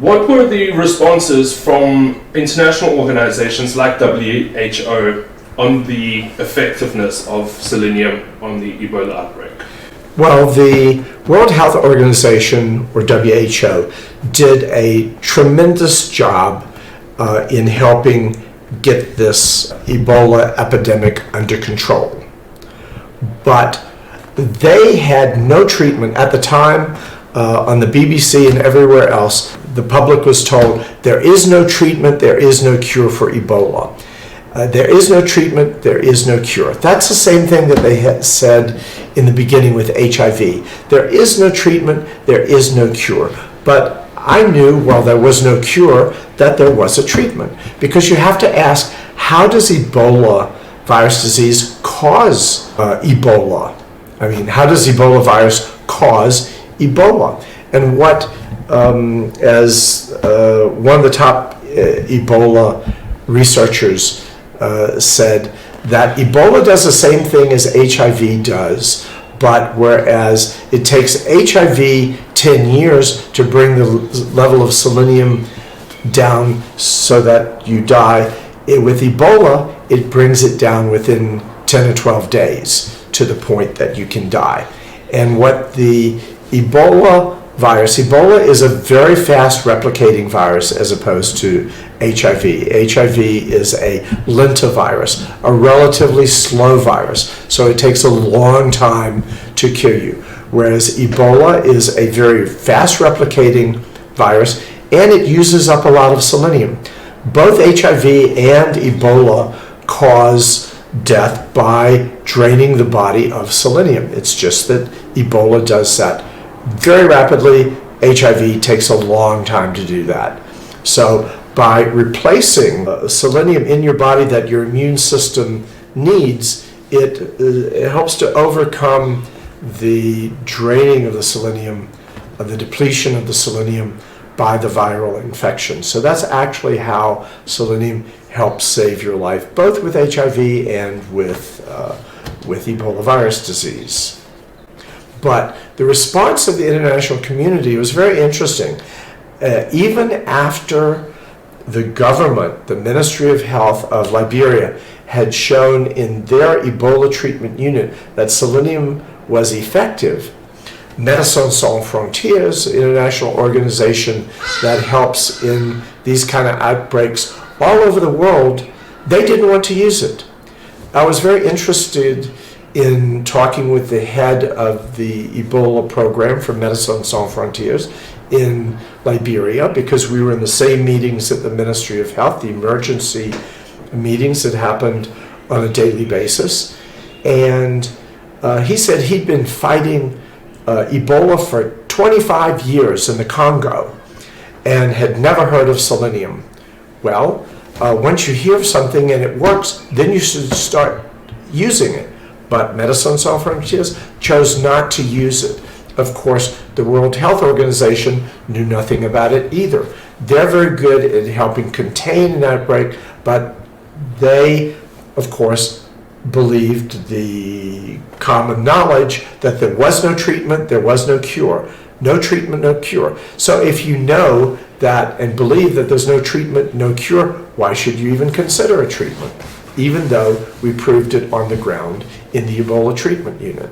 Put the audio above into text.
What were the responses from international organizations like WHO on the effectiveness of selenium on the Ebola outbreak? Well, the World Health Organization, or WHO, did a tremendous job in helping get this Ebola epidemic under control. But they had no treatment at the time. On the BBC and everywhere else, the public was told there is no treatment, there is no cure for Ebola. There is no treatment, there is no cure. That's the same thing that they had said in the beginning with HIV. There is no treatment, there is no cure. But I knew, while there was no cure, that there was a treatment. Because you have to ask, how does Ebola virus disease cause Ebola? I mean, how does Ebola virus cause Ebola? And what, as one of the top Ebola researchers said, that Ebola does the same thing as HIV does, but whereas it takes HIV 10 years to bring the level of selenium down so that you die, with Ebola, it brings it down within 10 or 12 days to the point that you can die. And what the Ebola is a very fast replicating virus as opposed to HIV. HIV is a lentivirus, a relatively slow virus, so it takes a long time to kill you. Whereas Ebola is a very fast replicating virus, and it uses up a lot of selenium. Both HIV and Ebola cause death by draining the body of selenium. It's just that Ebola does that very rapidly. HIV takes a long time to do that. So by replacing selenium in your body that your immune system needs, it helps to overcome the draining of the selenium, the depletion of the selenium by the viral infection. So that's actually how selenium helps save your life, both with HIV and with Ebola virus disease. But the response of the international community was very interesting. Even after the government, the Ministry of Health of Liberia, had shown in their Ebola treatment unit that selenium was effective, Médecins Sans Frontières, an international organization that helps in these kind of outbreaks all over the world, they didn't want to use it. I was very interested in talking with the head of the Ebola program for Médecins Sans Frontières in Liberia, because we were in the same meetings at the Ministry of Health, the emergency meetings that happened on a daily basis. And he said he'd been fighting Ebola for 25 years in the Congo and had never heard of selenium. Well, once you hear of something and it works, then you should start using it. But Médecins Sans Frontières chose not to use it. Of course, the World Health Organization knew nothing about it either. They're very good at helping contain an outbreak, but they, of course, believed the common knowledge that there was no treatment, there was no cure. No treatment, no cure. So if you know that and believe that there's no treatment, no cure, why should you even consider a treatment? Even though we proved it on the ground in the Ebola treatment unit.